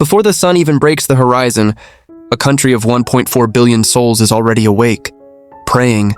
Before the sun even breaks the horizon, a country of 1.4 billion souls is already awake, praying,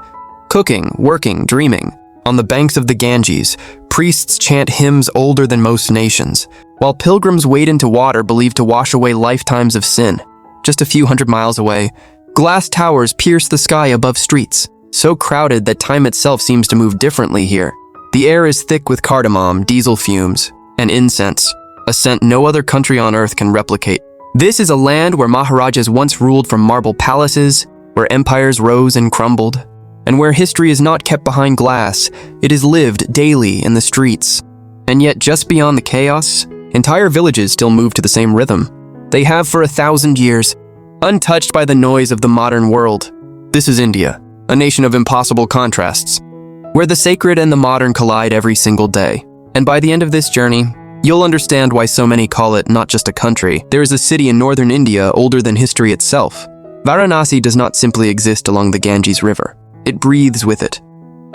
cooking, working, dreaming. On the banks of the Ganges, priests chant hymns older than most nations, while pilgrims wade into water believed to wash away lifetimes of sin. Just a few hundred miles away, glass towers pierce the sky above streets, so crowded that time itself seems to move differently here. The air is thick with cardamom, diesel fumes, and incense, a scent no other country on earth can replicate. This is a land where Maharajas once ruled from marble palaces, where empires rose and crumbled, and where history is not kept behind glass, it is lived daily in the streets. And yet, just beyond the chaos, entire villages still move to the same rhythm. They have for 1,000 years, untouched by the noise of the modern world. This is India, a nation of impossible contrasts, where the sacred and the modern collide every single day. And by the end of this journey, you'll understand why so many call it not just a country. There is a city in northern India older than history itself. Varanasi does not simply exist along the Ganges River. It breathes with it.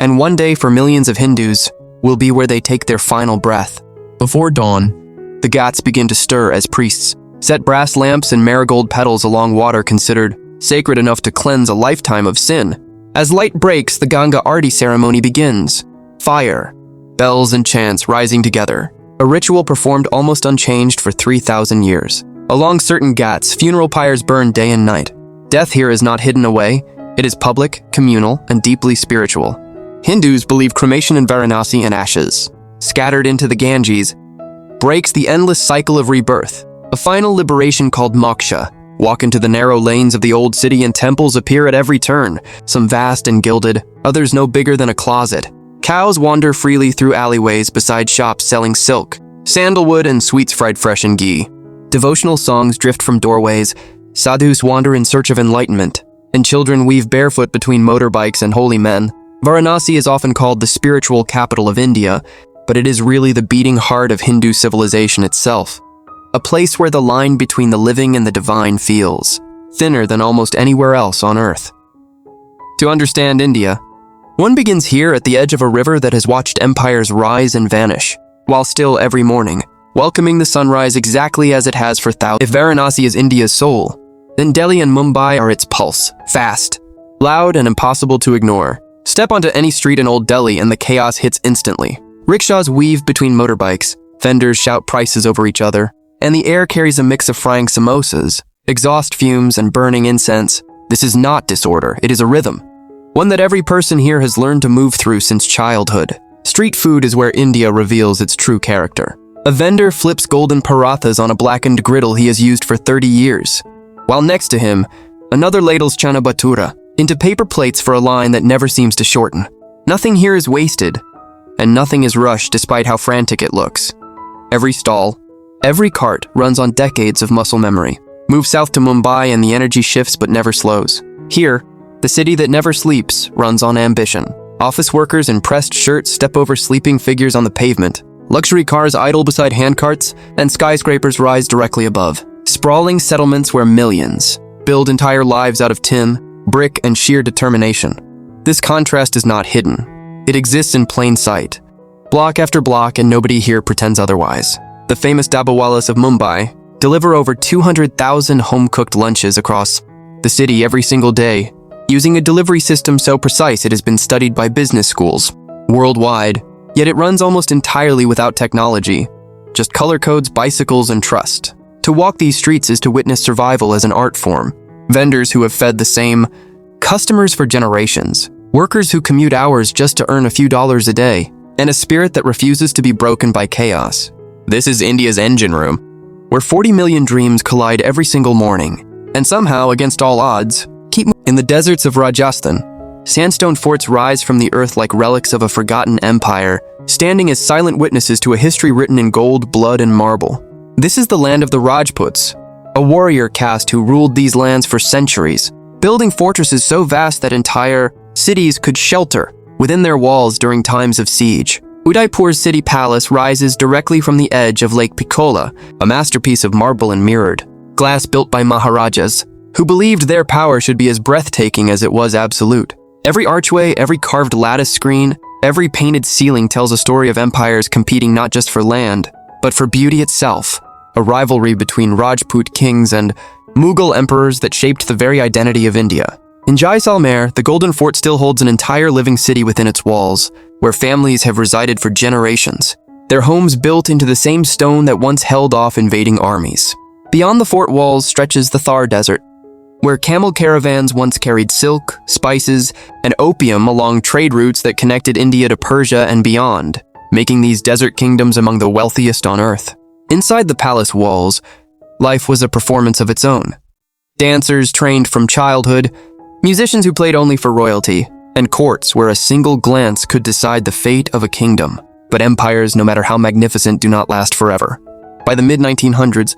And one day, for millions of Hindus, will be where they take their final breath. Before dawn, the Ghats begin to stir as priests set brass lamps and marigold petals along water considered sacred enough to cleanse a lifetime of sin. As light breaks, the Ganga Aarti ceremony begins. Fire, bells and chants rising together. A ritual performed almost unchanged for 3,000 years. Along certain Ghats, funeral pyres burn day and night. Death here is not hidden away. It is public, communal, and deeply spiritual. Hindus believe cremation in Varanasi and ashes, scattered into the Ganges, breaks the endless cycle of rebirth. A final liberation called moksha. Walk into the narrow lanes of the old city and temples appear at every turn, some vast and gilded, others no bigger than a closet. Cows wander freely through alleyways beside shops selling silk, sandalwood, and sweets fried fresh in ghee. Devotional songs drift from doorways, sadhus wander in search of enlightenment, and children weave barefoot between motorbikes and holy men. Varanasi is often called the spiritual capital of India, but it is really the beating heart of Hindu civilization itself. A place where the line between the living and the divine feels thinner than almost anywhere else on earth. To understand India, one begins here at the edge of a river that has watched empires rise and vanish, while still every morning, welcoming the sunrise exactly as it has for thousands. If Varanasi is India's soul, then Delhi and Mumbai are its pulse, fast, loud, and impossible to ignore. Step onto any street in Old Delhi and the chaos hits instantly. Rickshaws weave between motorbikes, vendors shout prices over each other, and the air carries a mix of frying samosas, exhaust fumes, and burning incense. This is not disorder, it is a rhythm, one that every person here has learned to move through since childhood. Street food is where India reveals its true character. A vendor flips golden parathas on a blackened griddle he has used for 30 years, while next to him, another ladles chana bhatura into paper plates for a line that never seems to shorten. Nothing here is wasted, and nothing is rushed despite how frantic it looks. Every stall, every cart runs on decades of muscle memory. Move south to Mumbai and the energy shifts but never slows. Here, the city that never sleeps runs on ambition. Office workers in pressed shirts step over sleeping figures on the pavement. Luxury cars idle beside handcarts, and skyscrapers rise directly above. Sprawling settlements where millions build entire lives out of tin, brick, and sheer determination. This contrast is not hidden. It exists in plain sight, block after block, and nobody here pretends otherwise. The famous dabawalas of Mumbai deliver over 200,000 home-cooked lunches across the city every single day, using a delivery system so precise it has been studied by business schools worldwide, yet it runs almost entirely without technology, just color codes, bicycles, and trust. To walk these streets is to witness survival as an art form. Vendors who have fed the same customers for generations, workers who commute hours just to earn a few dollars a day, and a spirit that refuses to be broken by chaos. This is India's engine room, where 40 million dreams collide every single morning, and somehow, against all odds, keep moving. In the deserts of Rajasthan, sandstone forts rise from the earth like relics of a forgotten empire, standing as silent witnesses to a history written in gold, blood, and marble. This is the land of the Rajputs, a warrior caste who ruled these lands for centuries, building fortresses so vast that entire cities could shelter within their walls during times of siege. Udaipur's city palace rises directly from the edge of Lake Pichola, a masterpiece of marble and mirrored glass built by Maharajas, who believed their power should be as breathtaking as it was absolute. Every archway, every carved lattice screen, every painted ceiling tells a story of empires competing not just for land, but for beauty itself. a rivalry between Rajput kings and Mughal emperors that shaped the very identity of India. In Jaisalmer, the Golden Fort still holds an entire living city within its walls, where families have resided for generations, their homes built into the same stone that once held off invading armies. Beyond the fort walls stretches the Thar Desert, where camel caravans once carried silk, spices, and opium along trade routes that connected India to Persia and beyond, making these desert kingdoms among the wealthiest on earth. Inside the palace walls, life was a performance of its own. Dancers trained from childhood, musicians who played only for royalty, and courts where a single glance could decide the fate of a kingdom. But empires, no matter how magnificent, do not last forever. By the mid-1900s,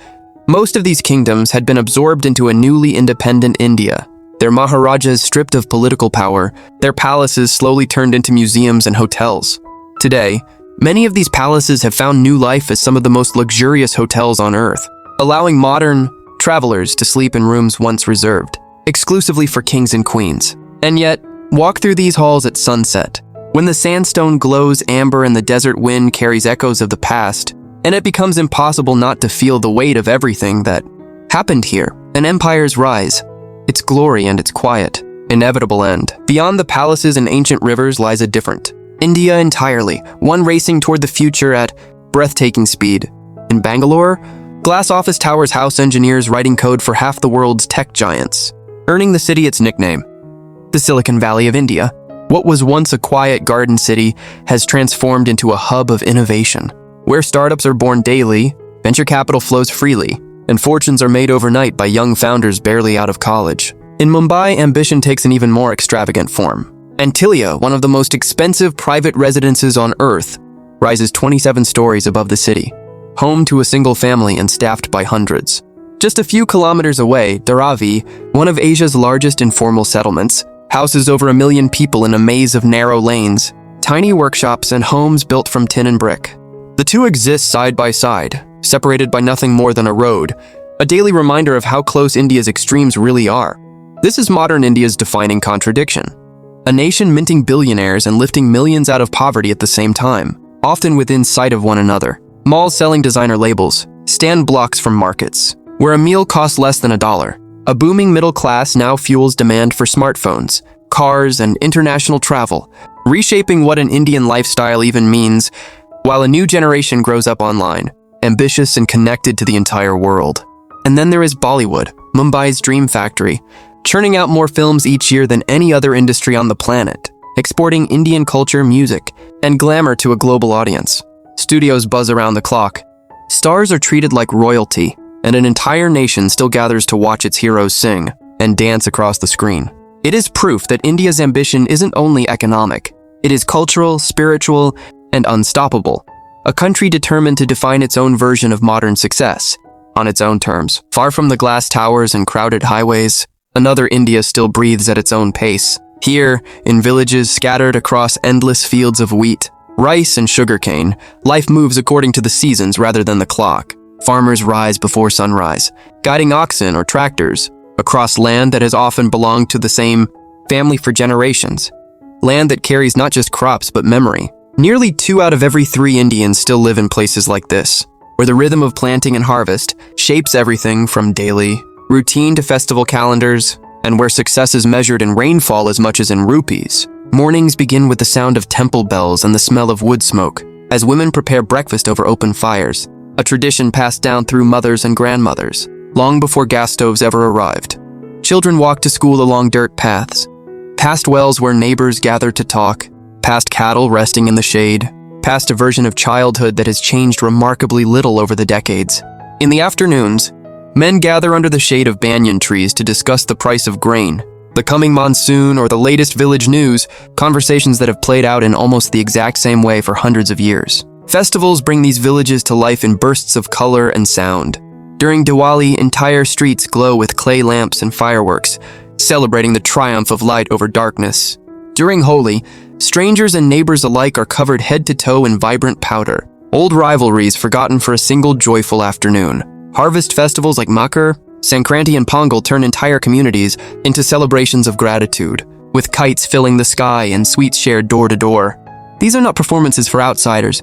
most of these kingdoms had been absorbed into a newly independent India. Their maharajas stripped of political power, their palaces slowly turned into museums and hotels. Today, many of these palaces have found new life as some of the most luxurious hotels on earth, allowing modern travelers to sleep in rooms once reserved exclusively for kings and queens. And yet, walk through these halls at sunset, when the sandstone glows amber and the desert wind carries echoes of the past, and it becomes impossible not to feel the weight of everything that happened here. An empire's rise, its glory and its quiet, inevitable end. Beyond the palaces and ancient rivers lies a different India entirely, one racing toward the future at breathtaking speed. In Bangalore, glass office towers house engineers writing code for half the world's tech giants, earning the city its nickname, the Silicon Valley of India. What was once a quiet garden city has transformed into a hub of innovation, where startups are born daily, venture capital flows freely, and fortunes are made overnight by young founders barely out of college. In Mumbai, ambition takes an even more extravagant form. Antilia, one of the most expensive private residences on Earth, rises 27 stories above the city, home to a single family and staffed by hundreds. Just a few kilometers away, Dharavi, one of Asia's largest informal settlements, houses over 1 million people in a maze of narrow lanes, tiny workshops and homes built from tin and brick. The two exist side by side, separated by nothing more than a road, a daily reminder of how close India's extremes really are. This is modern India's defining contradiction. A nation minting billionaires and lifting millions out of poverty at the same time, often within sight of one another. Malls selling designer labels, stand blocks from markets, where a meal costs less than $1. A booming middle class now fuels demand for smartphones, cars, and international travel, reshaping what an Indian lifestyle even means, while a new generation grows up online, ambitious and connected to the entire world. And then there is Bollywood, Mumbai's dream factory, churning out more films each year than any other industry on the planet, exporting Indian culture, music, and glamour to a global audience. Studios buzz around the clock. Stars are treated like royalty, and an entire nation still gathers to watch its heroes sing and dance across the screen. It is proof that India's ambition isn't only economic, it is cultural, spiritual, and unstoppable. A country determined to define its own version of modern success, on its own terms. Far from the glass towers and crowded highways, another India still breathes at its own pace. Here, in villages scattered across endless fields of wheat, rice, and sugarcane, life moves according to the seasons rather than the clock. Farmers rise before sunrise, guiding oxen or tractors across land that has often belonged to the same family for generations. Land that carries not just crops but memory. Nearly 2 out of every 3 Indians still live in places like this, where the rhythm of planting and harvest shapes everything from daily routine to festival calendars, and where success is measured in rainfall as much as in rupees. Mornings begin with the sound of temple bells and the smell of wood smoke, as women prepare breakfast over open fires, a tradition passed down through mothers and grandmothers, long before gas stoves ever arrived. Children walk to school along dirt paths, past wells where neighbors gather to talk, past cattle resting in the shade, past a version of childhood that has changed remarkably little over the decades. In the afternoons, men gather under the shade of banyan trees to discuss the price of grain, the coming monsoon, or the latest village news, conversations that have played out in almost the exact same way for hundreds of years. Festivals bring these villages to life in bursts of color and sound. During Diwali, entire streets glow with clay lamps and fireworks, celebrating the triumph of light over darkness. During Holi, strangers and neighbors alike are covered head to toe in vibrant powder, old rivalries forgotten for a single joyful afternoon. Harvest festivals like Makar, Sankranti, and Pongal turn entire communities into celebrations of gratitude, with kites filling the sky and sweets shared door to door. These are not performances for outsiders.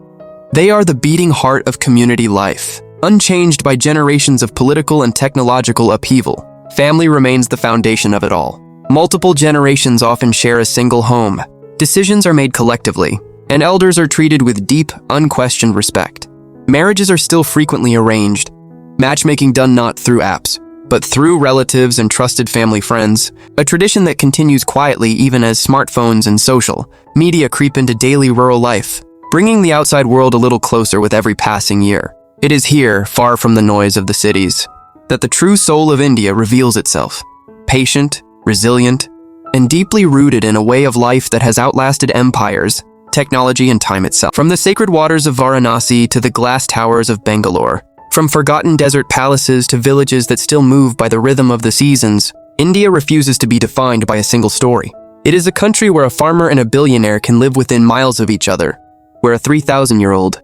They are the beating heart of community life. unchanged by generations of political and technological upheaval. Family remains the foundation of it all. Multiple generations often share a single home. Decisions are made collectively, and elders are treated with deep, unquestioned respect. Marriages are still frequently arranged, matchmaking done not through apps, but through relatives and trusted family friends, a tradition that continues quietly even as smartphones and social media creep into daily rural life, bringing the outside world a little closer with every passing year. It is here, far from the noise of the cities, that the true soul of India reveals itself. Patient, resilient, and deeply rooted in a way of life that has outlasted empires, technology, and time itself. From the sacred waters of Varanasi to the glass towers of Bangalore, from forgotten desert palaces to villages that still move by the rhythm of the seasons, India refuses to be defined by a single story. It is a country where a farmer and a billionaire can live within miles of each other, where a 3,000-year-old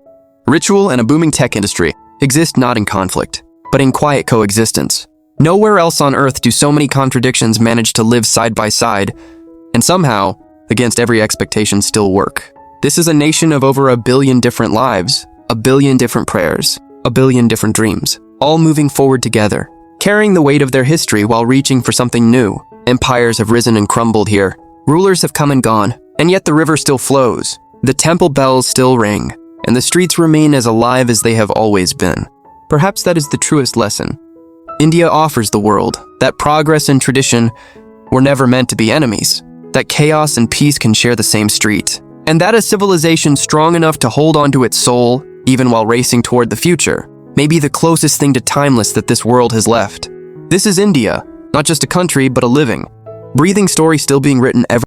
ritual and a booming tech industry exist not in conflict, but in quiet coexistence. Nowhere else on earth do so many contradictions manage to live side by side, and somehow, against every expectation, still work. This is a nation of over 1 billion different lives, 1 billion different prayers, 1 billion different dreams, all moving forward together, carrying the weight of their history while reaching for something new. Empires have risen and crumbled here. Rulers have come and gone, and yet the river still flows. The temple bells still ring, and the streets remain as alive as they have always been. Perhaps that is the truest lesson India offers the world, that progress and tradition were never meant to be enemies, that chaos and peace can share the same street, and that a civilization strong enough to hold on to its soul, even while racing toward the future, may be the closest thing to timeless that this world has left. This is India, not just a country, but a living, breathing story still being written every